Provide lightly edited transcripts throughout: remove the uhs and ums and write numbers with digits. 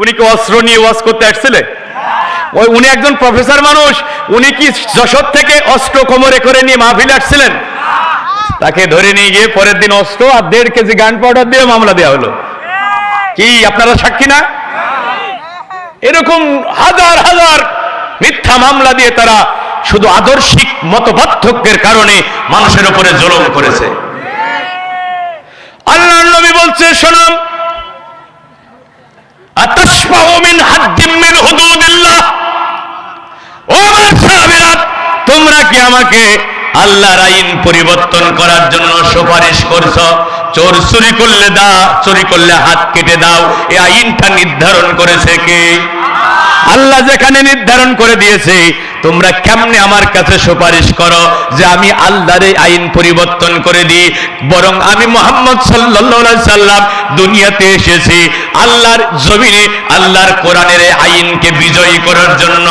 উনি কি অস্ত্র নিয়ে ওয়াজ করতে আসছিলেন? ওই উনি একজন প্রফেসর মানুষ, উনি কি যশোর থেকে অস্ত্র কোমরে করে নিয়ে মাহফিল আসছিলেন? তাকে ধরে নিয়ে গিয়ে পরের দিন অস্ত্র আর 1.5 কেজি গান পাউডার দিয়ে মামলা দেওয়া হলো। কি আপনারা সাক্ষী না? এরকম হাজার হাজার মিথ্যা মামলা দিয়ে তারা শুধু আদর্শিক মতপার্থক্যের কারণে মানুষের উপরে জুলুম করেছে। আল্লাহর নবী বলছে, শোনো, আতাশফাউ মিন হাদ্দিম মিন হুদুদিল্লাহ, ও আমার সাহাবীরা, তোমরা কি আমাকে আল্লাহর আইন পরিবর্তন করার জন্য সুপারিশ করছো? চোর চুরি করলে চুরি করলে হাত কেটে দাও, এই আইনটা নির্ধারণ করেছে কে? আল্লাহ যেখানে নির্ধারণ করে দিয়েছে, তোমরা কেমনে আমার কাছে সুপারিশ করো যে আমি আল্লাহর এই আইন পরিবর্তন করে দিই? বরং আমি মুহাম্মদ সাল্লাল্লাহু আলাইহি সাল্লাম দুনিয়াতে এসেছি আল্লাহর জমিনে আল্লাহর কোরআনের এই আইনকে বিজয়ী করার জন্য।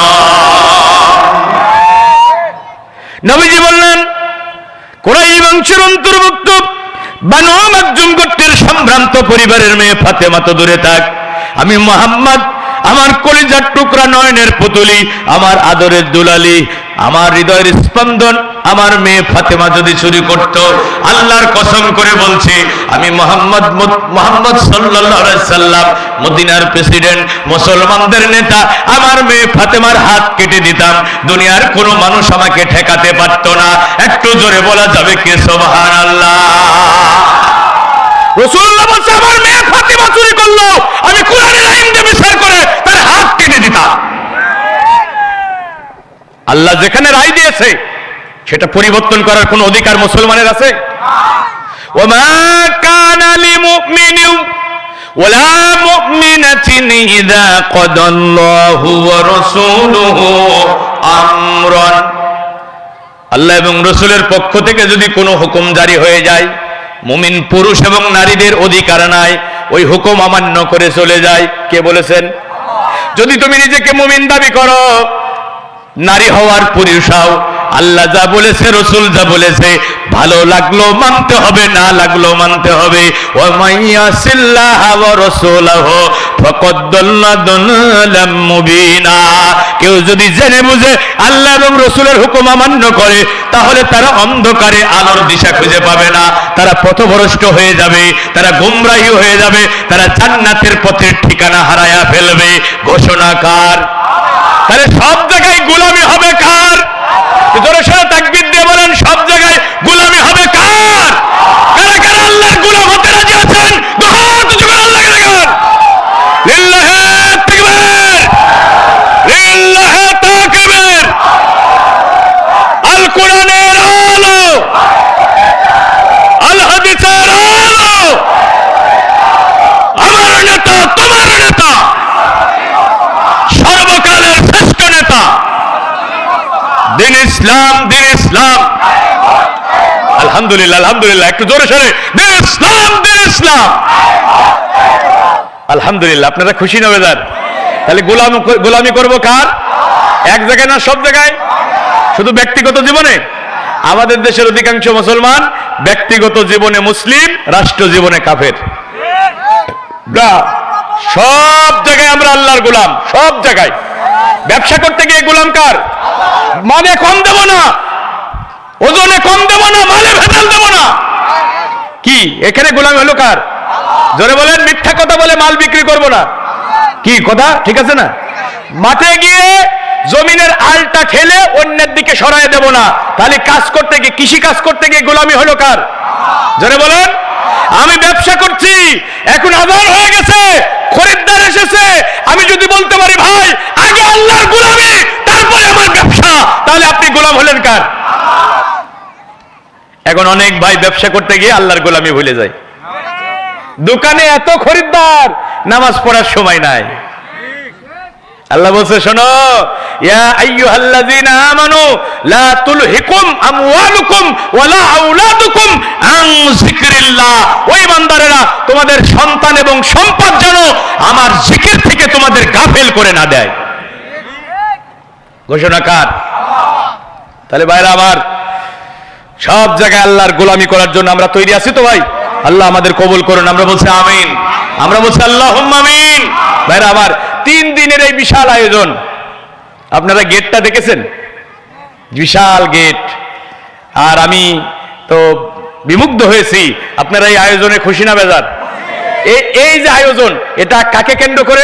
নবীজি বললেন, কুরাইশ বংশের অন্তর্ভুক্ত বানু মাখজুম গোত্রের সম্ভ্রান্ত পরিবারের মেয়ে ফাতেমা তো দূরে থাক, আমি মুহাম্মদ, আমার কলিজার টুকরা, নয়নের পুতুলি, আমার আদরের দুলালি, আমার হৃদয়ের স্পন্দন, আমার মেয়ে ফাতেমা যদি চুরি করত, আল্লাহর কসম করে বলছি, আমি মুহাম্মদ সাল্লাল্লাহু আলাইহি সাল্লাম, মদিনার প্রেসিডেন্ট, মুসলমানদের নেতা, আমার মেয়ে ফাতেমার হাত কেটে দিতাম। দুনিয়ার কোনো মানুষ আমাকে ঠেকাতে পারত না। একটু জোরে বলা যাবে কি সুবহানাল্লাহ? রাসূলুল্লাহ বলছে, আমার মেয়ে ফাতেমা চুরি করলো, আমি কোরআনের আইন দিয়ে বিচার করে তার হাত কেটে দিতাম। আল্লাহ যেখানে রায় দিয়েছে সেটা পরিবর্তন করার কোন অধিকার মুসলমানের আছে? ওমা কানা লিমুমিনিন ওয়ালা মুমিনাতিন ইযা কাদাল্লাহু ওয়া রাসূলুহু আমরান, আল্লাহ এবং রাসূলের পক্ষ থেকে যদি কোনো হুকুম জারি হয়ে যায়, মুমিন পুরুষ এবং নারীদের অধিকার নাই ওই হুকুম অমান্য করে চলে যায়। কে বলেছেন? যদি তুমি নিজেকে মুমিন দাবি করো, নারী হওয়ার পুরুষ হও, আল্লাহ যা বলেছে, রাসূল যা বলেছে, ভালো লাগলো মানতে হবে, না লাগলো মানতে হবে। ওয়া মাইয়াসিল্লাহ ওয়া রাসূলহু ফাকাদ দাল্লা দালালাম মুবিনা, কেউ যদি জেনে বুঝে আল্লাহ এবং রাসূলের হুকুম অমান্য করে, তাহলে তারা অন্ধকারে আলোর দিশা খুঁজে পাবে না, তারা পথভ্রষ্ট হয়ে যাবে, তারা গুমরাহী হয়ে যাবে, তারা জান্নাতের পথের ঠিকানা হারায়া ফেলবে। ঘোষণা কার? তাহলে সব জায়গায় গোলামি হবে কার? জোরে সোরে তাকবীর দিয়ে বলেন, সব জায়গায় গোলামি হবে কার? কারা কারা আল্লাহর গোলাম হতে রাজি আছেন? দুহাত উঁচু করে আল্লাহকে দেখান। লিল্লাহি তাকবীর, লিল্লাহি তাকবীর। আল কোরআনের আলো, আল হাদিসের আলো, আমার নেতা, তোমার নেতা, সর্বকালের শ্রেষ্ঠ নেতা, দিন ইসলাম, দিন ইসলাম। আলহামদুলিল্লাহ, আলহামদুলিল্লাহ, একটু জোরে সোরে দিন ইসলাম, দিন ইসলাম। আলহামদুলিল্লাহ, আপনারা খুশি না বেজার? তাহলে গোলামি করবো কার? এক জায়গায় না সব জায়গায়? শুধু ব্যক্তিগত জীবনে? আমাদের দেশের অধিকাংশ মুসলমান ব্যক্তিগত জীবনে মুসলিম, রাষ্ট্র জীবনে কাফের। সব জায়গায় আমরা আল্লাহর গোলাম, সব জায়গায়। ব্যবসা করতে গিয়ে গোলাম কার? মানে কম দেব না, ওজনে কম দেব না, মানে ভেজাল দেব না। কি এখানে গোলামি হলো কার? জোরে বলেন। মিথ্যা কথা বলে মাল বিক্রি করব না, কি কথা ঠিক আছে না? মাঠে গিয়ে জমিনের আলটা ঠেলে অন্যের দিকে সরায় দেব না, তাহলে কাজ করতে গিয়ে, কৃষি কাজ করতে গিয়ে গোলামি হলো কার? জোরে বলেন। আমি ব্যবসা করছি, এখন আযান হয়ে গেছে, খরিদ্দার এসেছে, আমি যদি বলতে পারি ভাই আগে আল্লাহর গোলামি তারপরে আমার ব্যবসা, তাহলে আপনি গোলাম হলেন কার? এখন অনেক ভাই ব্যবসা করতে গিয়ে আল্লাহর গোলামি ভুলে যায়। দোকানে এত খরিদ্দার, নামাজ পড়ার সময় নাই। আল্লাহ বলছে, শোনো, ইয়া আইয়ুহাল্লাযীনা আমানু লা তুলহিকুম আমওয়ালুকুম ওয়ালা আওলাদুকুম আন যিকরিল্লাহ। ওই ইমানদারেরা, তোমাদের সন্তান এবং সম্পদ যেন আমার জিকির থেকে তোমাদের গাফেল করে না দেয়। ঘোষণা কার? তাহলে ভাইরা আমার, সব জায়গায় আল্লাহর গোলামি করার জন্য আমরা তৈরি আছি তো ভাই? আল্লাহ আমাদের কবুল করুন। আমরা বলছি আমিন, আমরা বলছি আল্লাহুম্মা আমিন। ভাইরা আমার, 3 দিনের এই বিশাল আয়োজন, আপনারা গেটটা দেখেছেন, বিশাল গেট। আর আমি তো বিমুগ্ধ হয়েছি। আপনারা এই আয়োজনে খুশি না বেজার? এই যে আয়োজন, এটা কাকে কেন্দ্র করে?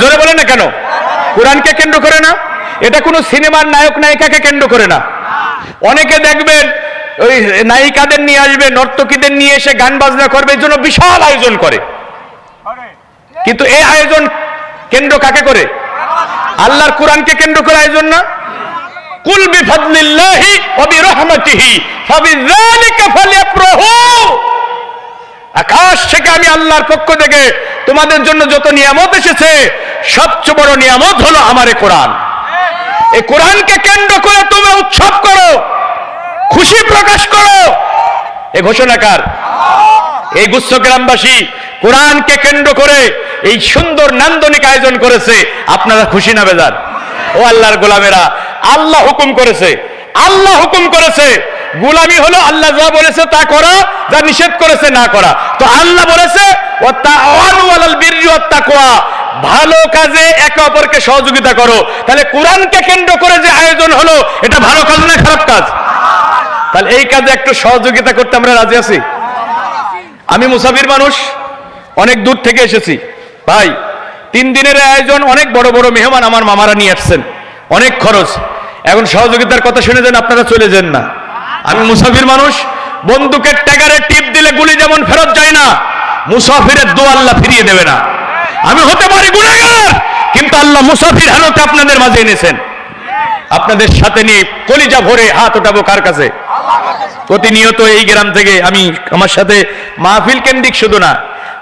জোরে বলেন না কেন? কোরআনকে কেন্দ্র করে না? এটা কোনো সিনেমার নায়ক নায়িকাকে কেন্দ্র করে না। অনেকে দেখবেন ওই নায়িকাদের নিয়ে আসবে, নর্তকীদের নিয়ে এসে গান বাজনা করবে, এই জন্য বিশাল আয়োজন করে। কিন্তু এই আয়োজন কেন্দ্র কাকে করে? আল্লাহর কোরআনকে কেন্দ্র করে আয়োজন না? কুল বিফাদলিল্লাহি ওয়া বিরহমাতিহি ফাবিযালিকা ফালইফরাহু। আকাশ থেকে আমি আল্লাহর পক্ষ থেকে তোমাদের জন্য যত নিয়ামত এসেছে, সবচেয়ে বড় নিয়ামত হলো আমার এই কোরআন। এই কোরআনকে কেন্দ্র করে তোমরা উৎসব করো, খুশি প্রকাশ করো। এই ঘোষণাকার এই গুচ্ছ গ্রামবাসী কোরআনকে কেন্দ্র করে এই সুন্দর নান্দনিক আয়োজন করেছে। আপনারা খুশি না বেজার? ও আল্লাহর গোলামেরা, আল্লাহ হুকুম করেছে, আল্লাহ হুকুম করেছে। গোলামি হলো আল্লাহ যা বলেছে তা করা, যা নিষেধ করেছে না করা। তো আল্লাহ বলেছে ওয়াতাআওয়ানু আলাল বিররি ওয়াত তাকওয়া, ভালো কাজে একে অপরকে সহযোগিতা করো। তাহলে কোরআনকে কেন্দ্র করে যে আয়োজন হলো, এটা ভালো কাজ না খারাপ কাজ? তাহলে এই কাজে একটু সহযোগিতা করতে আমরা রাজি আছি। আমি মুসাফির মানুষ, অনেক দূর থেকে এসেছি ভাই। 3 দিনের আয়োজন, অনেক বড় বড় মেহমান আমার মামারা নিয়ে আসছেন, অনেক খরচ। এখন সহযোগিতার কথা শুনে যান, আপনারা চলে যান না। আমি মুসাফির মানুষ, বন্দুকের ট্যাগারে টিপ দিলে গুলি যেমন ফেরত যায় না, মুসাফিরের দোয়া আল্লাহ ফিরিয়ে দেবে না। আমি হতে পারি গুনাহগার, কিন্তু আল্লাহ মুসাফির হালতে আপনাদের মাঝে এনেছেন। আপনাদের সাথে নিয়ে কলিজা ভরে হাত ওঠাবো কার কাছে? প্রতিনিয়ত এই গ্রাম থেকে আমি, আমার সাথে মাহফিল কেন্দ্রিক শুধু না,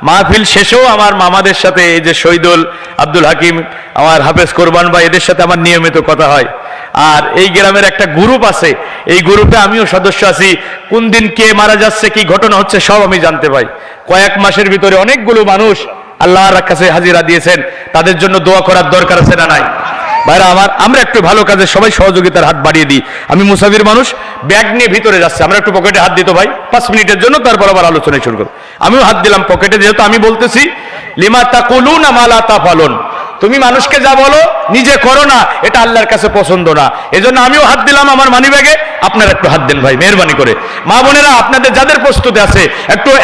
মাহফিল শেষেও আমার মামাদের সাথে, এই যে শহীদুল, আব্দুল হাকিম, আমার হাফেজ কোরবান ভাই, এদের সাথে আমার নিয়মিত কথা হয়। আর এই গ্রামের একটা গ্রুপ আছে, এই গ্রুপে আমিও সদস্য আছি। কোন দিন কে মারা যাচ্ছে, কি ঘটনা হচ্ছে, সব আমি জানতে পাই। কয়েক মাসের ভিতরে অনেকগুলো মানুষ আল্লাহর কাছে হাজিরা দিয়েছেন। তাদের জন্য দোয়া করার দরকার আছে না নাই? ভাইরা আমার, আমরা একটু ভালো কাজে সবাই সহযোগিতার হাত বাড়িয়ে দিই। আমি মুসাফির মানুষ, ব্যাগ নিয়ে ভিতরে যাচ্ছে, আমরা একটু পকেটে হাত দিত ভাই 5 মিনিটের জন্য, তারপর আবার আলোচনায় শুরু করব। আমিও হাত দিলাম পকেটে, যেহেতু আমি বলতেছি লিমা তাকুলুনা মা লা তাফালুন, তুমি মানুষকে যা বলো নিজে করো না, এটা আল্লাহর কাছে পছন্দ না। এজন্য আমিও হাত দিলাম আমার মানি ব্যাগে, আপনারা একটু হাত দেন ভাই, মেহরবানি করে। মা বোনেরা, আপনাদের যাদের প্রস্তুতি আছে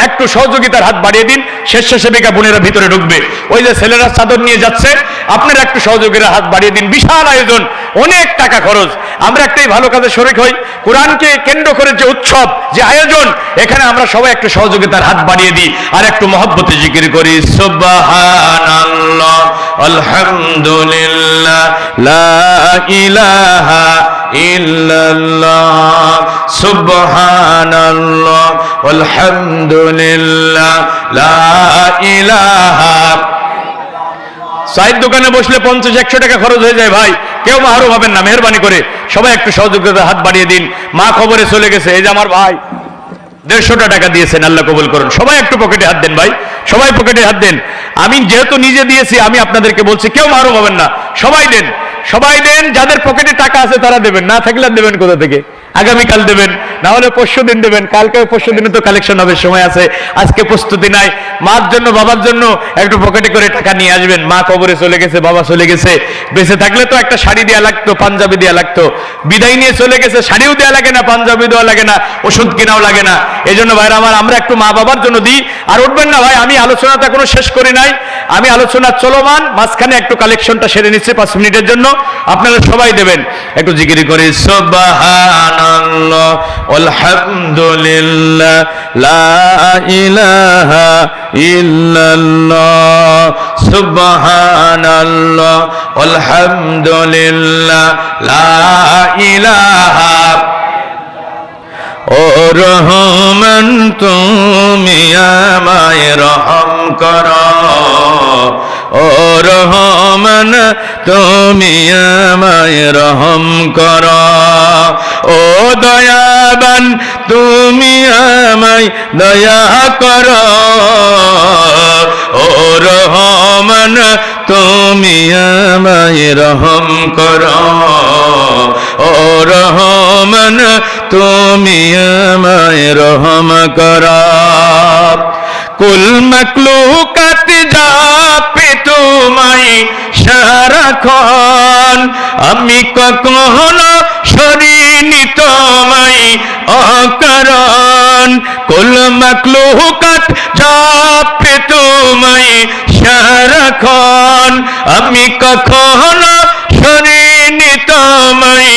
একটু সহযোগিতার হাত বাড়িয়ে দিন। স্বেচ্ছাসেবিকা বোনেরা ভিতরে ঢুকবে, ওই যে ছেলেরা চাদর নিয়ে যাচ্ছে, আপনারা একটু সহযোগিতার হাত বাড়িয়ে দিন। বিশাল আয়োজন, অনেক টাকা খরচ। আমরা একটাই ভালো কাজে শরীক হই। কোরআনকে কেন্দ্র করে যে উৎসব, যে আয়োজন, এখানে আমরা সবাই একটু সহযোগিতার হাত বাড়িয়ে দিই, আর একটু মহব্বতে জিকির করি সুবহানাল্লাহ আলহামদুলিল্লাহ লা ইলাহা ইল্লাল্লাহ সুবহানাল্লাহ আলহামদুলিল্লাহ লা ইলাহা। চায়ের দোকানে বসলে 50-100 টাকা খরচ হয়ে যায় ভাই, কেউ মাহরুম হবেন না, মেহরবানি করে সবাই একটু সহযোগিতার হাত বাড়িয়ে দিন। মা খবরে চলে গেছে, এই যে আমার ভাই 150 টাকা দিয়েছেন, আল্লাহ কবুল করুন। সবাই একটু পকেটে হাত দেন ভাই, সবাই পকেটে হাত দেন। আমি যেহেতু নিজে দিয়েছি, আমি আপনাদেরকে বলছি, কেউ মাহরুম হবেন না, সবাই দেন, সবাই দেন। যাদের পকেটে টাকা আছে তারা দেবেন, না থাকলে দেবেন কোথা থেকে? আগামীকাল দেবেন, না হলে পরশু দিন দেবেন। কালকে পরশু দিনে তো কালেকশন হবে, সময় আছে, আজকে প্রস্তুতি নাই। মার জন্য, বাবার জন্য একটু পকেটে করে টাকা নিয়ে আসবেন। মা কবরে চলে গেছে, বাবা চলে গেছে, বেঁচে থাকলে তো একটা শাড়ি দেওয়া লাগতো, পাঞ্জাবি দেওয়া লাগতো। বিদায় নিয়ে চলে গেছে, শাড়িও দেওয়া লাগে না, পাঞ্জাবি দেওয়া লাগে না, ওষুধ কেনাও লাগে না। এই জন্য ভাইরা আমার, আমরা একটু মা বাবার জন্য দিই। আর উঠবেন না ভাই, আমি আলোচনাটা এখনো শেষ করি নাই, আমি আলোচনা চলমান, মাঝখানে একটু কালেকশনটা সেরে নিচ্ছি 5 মিনিটের জন্য। আপনারা সবাই দেবেন, একটু জিকির করি সুবহানাল্লাহ আলহামদুলিল্লাহ লা ইলাহা ইল্লাল্লাহ সুবহানাল্লাহ আলহামদুলিল্লাহ লা ইলাহা। ও রহমান তুমি আমায় রহম করো, ও রহমান তুমি আমায় রহম করো, ও দয়াবান তুমি আমায় দয়া করো, ও রহমান তুমি আমায় রহম করো, ও রহমান তুমি আমায় রহম করো। কুল মখলুকাত জাপে তোমায় সারাক্ষণ, আমি কখনো সরিনি তোমায় অকারণ, কুল মাখলুকাত জপে তোমায় সারাক্ষণ, আমি কখনো সরিনি তোমায়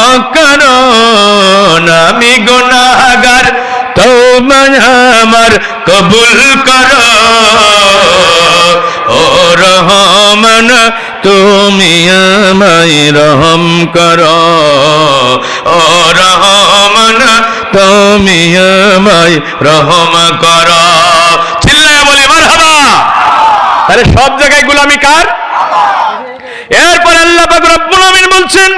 অকারণ, আমি গুনাহগার তওবা আমার কবুল করো, ও রহমান তুমি আমায় রহম করো, ও রহমান তুমি আমায় রহম করো। চিল্লায়া বলি মারহাবা। তাহলে সব জায়গায় গোলামি কার? এরপর আল্লাহ পাক রব্বুল আমিন বলছেন,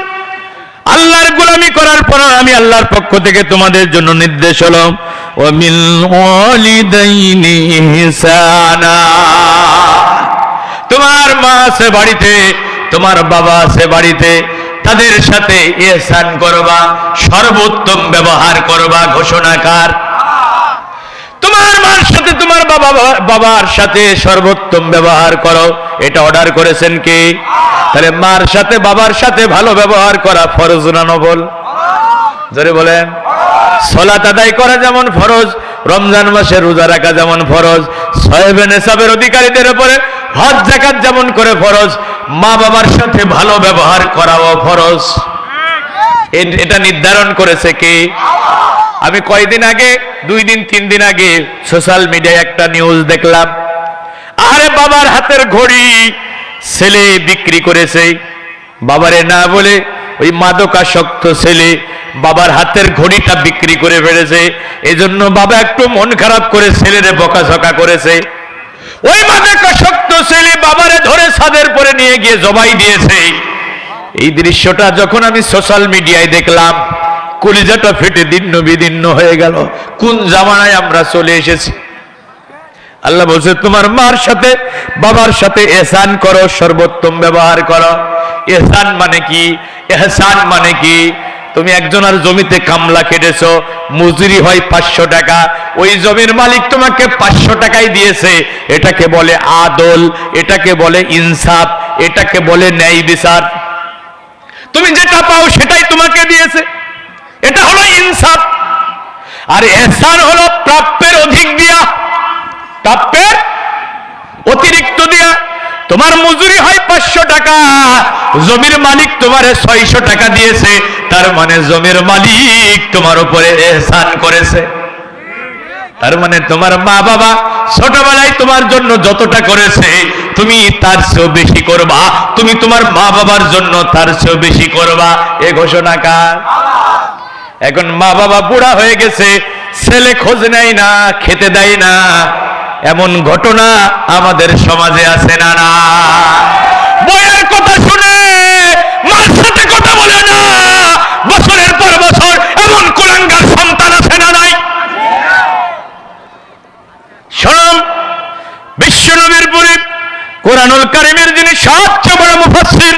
আল্লাহর গোলামি করার পর আমি আল্লাহর পক্ষ থেকে তোমাদের জন্য নির্দেশ হলো, ওয়া মিল ওয়ালিদাইনি ইহসানা, তোমার মা আছে বাড়িতে, তোমার বাবা আছে বাড়িতে, তাদের সাথে ইহসান করবা, সর্বোত্তম ব্যবহার করবা। ঘোষণাকার তোমার মার সাথে তোমার বাবার সাথে সর্বোত্তম ব্যবহার করো, এটা অর্ডার করেছেন কে? তাহলে মার সাথে বাবার সাথে ভালো ব্যবহার করা ফরজ না নফল? জোরে বলেন। সালাত আদায় করা যেমন ফরজ, রমজান মাসে রোজা রাখা যেমন ফরজ, সাহেবে নেসাবের অধিকারীদের উপরে হজ যাকাত যেমন করে ফরজ, মা বাবার সাথে ভালো ব্যবহার করাও ফরজ। এটা নির্ধারণ করেছে কে? আমি কয়দিন আগে, 2 দিন 3 দিন আগে সোশ্যাল মিডিয়ায় একটা নিউজ দেখলাম, আরে বাবার হাতের ঘড়ি ছেলে বিক্রি করেছে, বাবারে না বলে ওই মাদকাসক্ত ছেলে বাবার হাতের ঘড়িটা বিক্রি করে ফেলেছে। এজন্য বাবা একটু মন খারাপ করে ছেলেরে বকাঝকা করেছে। ওই মাদকাসক্ত ছেলে বাবারে ধরে ছাদের পরে নিয়ে গিয়ে জবাই দিয়েছে। এই দৃশ্যটা যখন আমি সোশ্যাল মিডিয়ায় দেখলাম, কলিজাটা ফেটে দিন্ন বিদীর্ণ হয়ে গেল। কোন জামানায় আমরা চলে এসেছি? আল্লাহ বলছে তোমার মার সাথে বাবার সাথে ইহসান করো, সর্বোত্তম ব্যবহার করো। ইহসান মানে কি? ইহসান মানে কি? তুমি একজনের জমিতে কামলা কেটেছো, মজুরি হয় 500 টাকা, ওই জমির মালিক তোমাকে 500 টাকাই দিয়েছে, এটাকে বলে আদল, এটাকে বলে ইনসাফ, এটাকে বলে ন্যায় বিচার। তুমি যেটা পাও সেটাই তোমাকে দিয়েছে, এটা হলো ইনসাফ। আর ইহসান হলো প্রাপ্যের অধিক দিয়া, প্রাপ্যের অতিরিক্ত দিয়া। তোমার মজুরি হয় 500 টাকা, জমির মালিক তোমারে 600 টাকা দিয়েছে, তার মানে জমির মালিক তোমার উপরে ইহসান করেছে। তার মানে তোমার মা বাবা ছোটবেলায় তোমার জন্য যতটা করেছে তুমি তার চেয়েও বেশি করবা, তুমি তোমার মা বাবার জন্য তার চেয়েও বেশি করবা। এ ঘোষণা কার? এখন মা বাবা বুড়া হয়ে গেছে, ছেলে খোঁজ নেয় না, খেতে দেয় না, এমন ঘটনা আমাদের সমাজে আছে না? না, বইয়ের কথা শুনে মার সাথে কথা বলে না, বছরের পর বছর এমন কুলাঙ্গার সন্তান আছে না? নাই? শোনো, বিশ্ব নবীর পরে কোরআনুল কারীমের যিনি সবচেয়ে বড় মুফাসসির,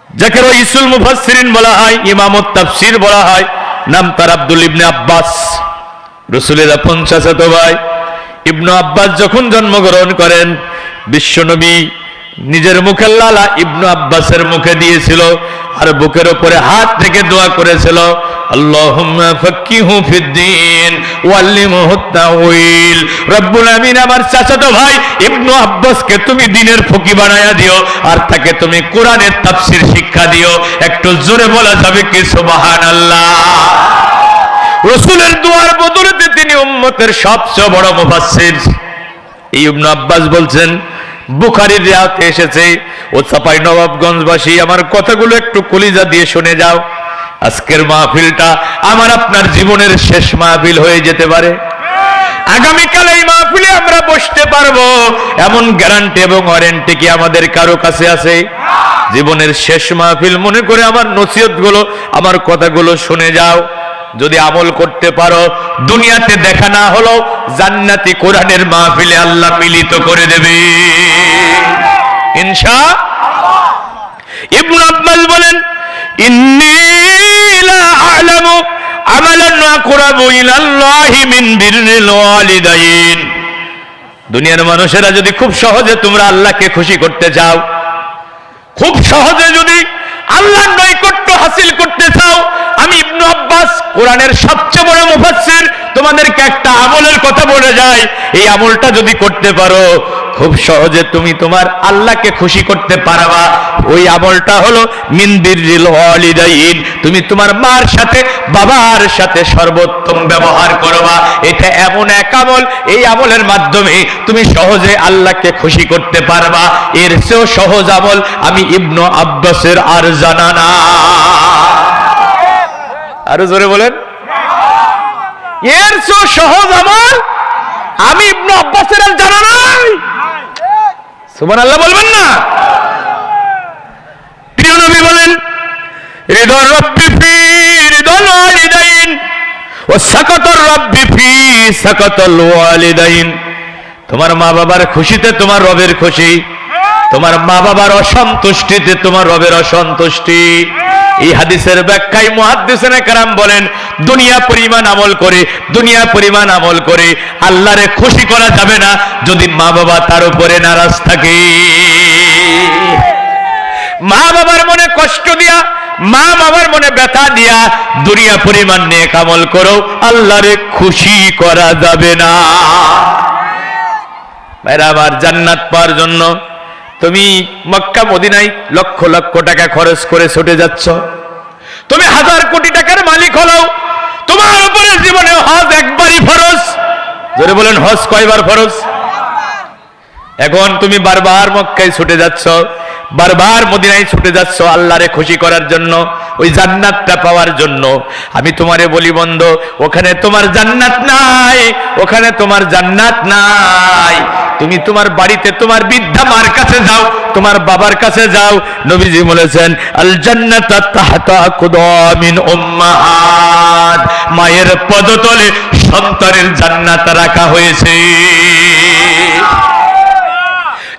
যাকে রাইসুল মুফাসসিরিন বলা হয়, ইমামুত তাফসীর বলা হয়, নাম তার আব্দুল ইবনে আব্বাস, রাসূলের আপন চাচাতো ভাই। ইবনে আব্বাস যখন জন্মগ্রহণ করেন, বিশ্বনবী নিজের মুখে লালা ইবনে আব্বাসের মুখে দিয়েছিল, আর বুকের উপরে হাত থেকে দোয়া করেছিল, আল্লাহুম্মা ফাক্কিহু ফিদ্দীন ওয়াল্লিমহু তাউইল। রব্বুল আমিন আমার চাচাতো ভাই ইবনে আব্বাসকে তুমি দ্বীনের ফকি বানায়া দিও, আর তাকে তুমি কোরআনের তাফসীর শিক্ষা দিও। একটু জোরে বলা যাবে কি সুবহানাল্লাহ? রাসূলের দোয়ার বদৌলতে তিনি উম্মতের সবচেয়ে বড় মুফাসসির। এই ইবনে আব্বাস বলছেন, বুখারীর রিওয়ায়াতে এসেছে, ও চাপাই নবাবগঞ্জবাসী আমার কথাগুলো একটু কলিজা দিয়ে শুনে যাও। আজকের মাহফিলটা আমার আপনার জীবনের শেষ মাহফিল হয়ে যেতে পারে। আগামীকাল এই মাহফিলে আমরা বসতে পারবো এমন গ্যারান্টি এবং ওয়ারেন্টি কি আমাদের কারো কাছে আছে? জীবনের শেষ মাহফিল মনে করে আমার নসিহতগুলো, আমার কথাগুলো শুনে যাও। যদি আমল করতে পারো, দুনিয়াতে দেখা না হলো জান্নাতি কোরআনের মাহফিলে আল্লাহ মিলিত করে দেবে ইনশাআল্লাহ। ইবনে আব্বাস বলেন, ইন্নী লা আ'লামু আমালান আকরাবু ইলাল্লাহি মিন বিররিল ওয়ালিদাইন। দুনিয়ার মানুষেরা যদি খুব সহজে তোমরা আল্লাহকে খুশি করতে চাও, খুব সহজে যদি আল্লাহর নৈকট্য হাসিল করতে চাও, আমি ইবনে আব্বাস কোরআনের সবচেয়ে বড় মুফাসসির তোমাদেরকে একটা আমলের কথা বলে যায়, এই আমলটা যদি করতে পারো খুব সহজে তুমি তোমার আল্লাহকে খুশি করতে পারবা। ওই আমলটা হলো মিন বিররিল ওয়ালিদাইন, তুমি তোমার মার সাথে বাবার সাথে সর্বোত্তম ব্যবহার করবা। এটা এমন এক আমল, এই আমলের মাধ্যমে তুমি সহজে আল্লাহকে খুশি করতে পারবা। এর চেয়েও সহজ আমল আমি ইবনে আব্বাসের আর জানা না। আরো জোরে বলেন, এর চেয়েও সহজ আমল আমি ইবনে আব্বাসের আর জানা নাই। সুবহানাল্লাহ বলবেন না? প্রিয় নবী বলেন, রিদর রব্বি ফি রিদল ওয়ালিদাইন ওয়া সাকাতুর রব্বি ফি সাকাতুল ওয়ালিদাইন। তোমার মা বাবার খুশিতে তোমার রবের খুশি, তোমার মা বাবার অসন্তুষ্টিতে তোমার রবের অসন্তুষ্টি। এই হাদিসের ব্যাখ্যায় মুহাদ্দিসিনে কেরাম বলেন, দুনিয়া পরিমাণ আমল করে আল্লাহরে খুশি করা যাবে না যদি মা বাবা তার উপরে নারাজ থাকে। মা বাবার মনে কষ্ট দিয়া, মা বাবার মনে ব্যথা দিয়া দুনিয়া পরিমাণ নেক আমল করো, আল্লাহরে খুশি করা যাবে না। ভাইরা আমার, জান্নাত পাওয়ার জন্য তুমি মক্কা মদিনায় লক্ষ লক্ষ টাকা খরচ করে ছুটে যাচ্ছ, তুমি হাজার কোটি টাকার মালিক হলো, তোমার উপরে জীবনে হজ একবারই ফরজ। জোরে বলেন, হজ কয়বার ফরজ? এখন তুমি বারবার মক্কায় ছুটে যাচ্ছ, বারবার মদিনায় ছুটে যাচ্ছ আল্লাহরে খুশি করার জন্য, ওই জান্নাতটা পাওয়ার জন্য। আমি তোমারে বলি বন্ধু, ওখানে তোমার জান্নাত নাই, ওখানে তোমার জান্নাত নাই। তুমি তোমার বাড়িতে তোমার বৃদ্ধা মার কাছে যাও, তোমার বাবার কাছে যাও। নবীজি বলেছেন, আল জান্নাতু তাহতা কুদামিন উম্মাহাত, মায়ের পদতলে সন্তানের জান্নাত রাখা হয়েছে।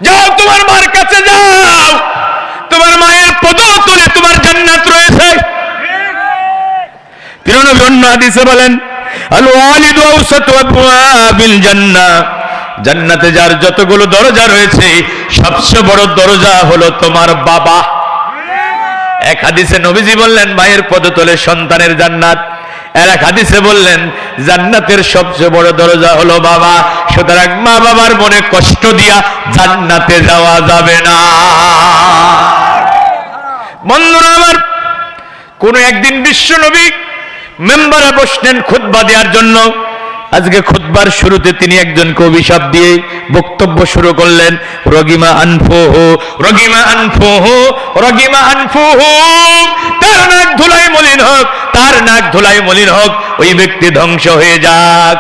যাও তোমার মার কাছে যাও, তোমার মায়ের পদতলে তোমার জান্নাত রয়েছে। প্রিয় নবী অন্য হাদিসে বলেন, আল ওয়ালিদু আওসাতু আবওয়াবিল জান্নাহ, জান্নাতে যার যতগুলো দরজা রয়েছে সবচেয়ে বড় দরজা হলো তোমার বাবা। এক হাদিসে নবীজি বললেন মায়ের পদতলে সন্তানের জান্নাত, আর এক হাদিসে বললেন জান্নাতের সবচেয়ে বড় দরজা হলো বাবা। সুতরাং মা বাবার মনে কষ্ট দিয়া জান্নাতে যাওয়া যাবে না। বন্ধুরা আমার, কোন একদিন বিশ্ব নবী মেম্বারে বসলেন খুতবা দেওয়ার জন্য। আজকে খুতবার শুরুতে তিনি একজনকে অভিশাপ দিয়ে বক্তব্য শুরু করলেন, রগিমা আনফুহু রগিমা আনফুহু রগিমা আনফুহু, তার নাক ধুলাই মলিন হোক, তার নাক ধুলাই মলিন হোক, ওই ব্যক্তি ধ্বংস হয়ে যাক।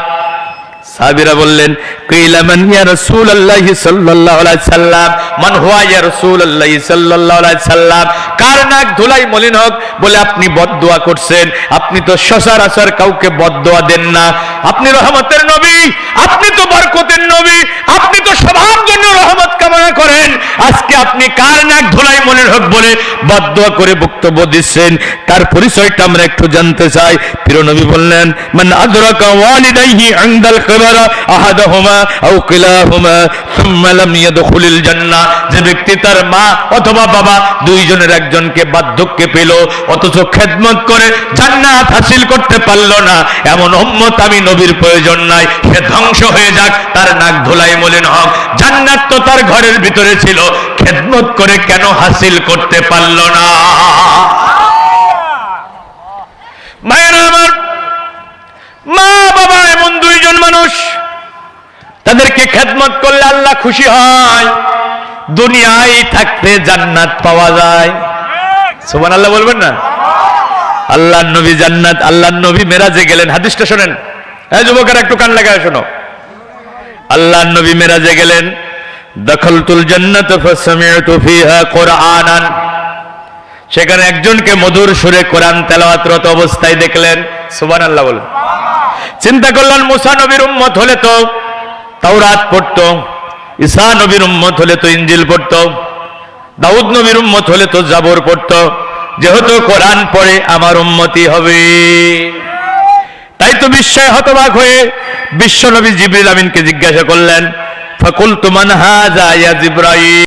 সাহাবীরা বললেন, কিলা মান ইয়া রাসূলুল্লাহি সাল্লাল্লাহু আলাইহি সাল্লাম, মান হুয়া ইয়া রাসূলুল্লাহি সাল্লাল্লাহু আলাইহি সাল্লাম, কার নাক ধুলাই মলিন হোক? বলে আপনি বদদুয়া করছেন, আপনি তো সচরাচর কাউকে বদদুয়া দেন না, আপনি রহমতের নবী, আপনি তো বরকতের নবী, আপনি তো সবার জন্য রহমত কামনা করেন, আজকে আপনি কার নাক ধুলাই মলিন হোক বলে বদদুয়া করে বক্তব্য দিচ্ছেন? তার পরিচয়টা আমরা একটু জানতে চাই। প্রিয় নবী বললেন, মান আদরাকা ওয়ালিদাইহি ইনদাল কিবারা আহাদাহুমা আও কিলাহুমা সুম্মা লাম ইয়াদখুলিল জান্নাহ, যে ব্যক্তি তার মা অথবা বাবা দুইজনের একজনকে বার্ধক্যে পেল অথচ খেদমত করে জান্নাত হাসিল করতে পারল না, এমন উম্মত আমি নবীর প্রয়োজন নাই, সে ধ্বংস হয়ে যাক, তার নাক ধুলাই মলিন হোক। জান্নাত তো তার ঘরের ভিতরে ছিল, খেদমত করে কেন হাসিল করতে পারল না? মায়েরা আমার, মা বাবা এমন দুইজন মানুষ, তাদেরকে খেদমত করলে আল্লাহ খুশি হয়, দুনিয়ায় থাকতে জান্নাত পাওয়া যায়। সুবহানাল্লাহ বলবেন না? আল্লাহর নবী জান্নাত, আল্লাহর নবী মেরাজে গেলেন। হাদিসটা শোনেন, এই যুবকেরা একটু কান লাগায় শোনো। আল্লাহর নবী মেরাজে গেলেন, দাখালতুল জান্নাত ফাসামি'তু ফিহা কুরআনান, সেখানে একজনকে মধুর সুরে কোরআন তেলাওয়াতরত অবস্থায় দেখলেন। সুবহানাল্লাহ বলেন। চিন্তা করলেন, মুসা নবীর উম্মত হলে তো তাওরাত পড়তো, ঈসা নবীর উম্মত হলে তো ইনজিল পড়তো, দাউদ নবীর উম্মত হলে তো জাবর পড়তো, যেহেতু কোরআন পড়ে আমার উম্মতি হবে। তাই তো বিস্ময়ে হতবাক হয়ে বিশ্ব নবী জিবরিল আমিনকে জিজ্ঞাসা করলেন, ফাকুলতু মান হাযা ইয়া জিবরাইল।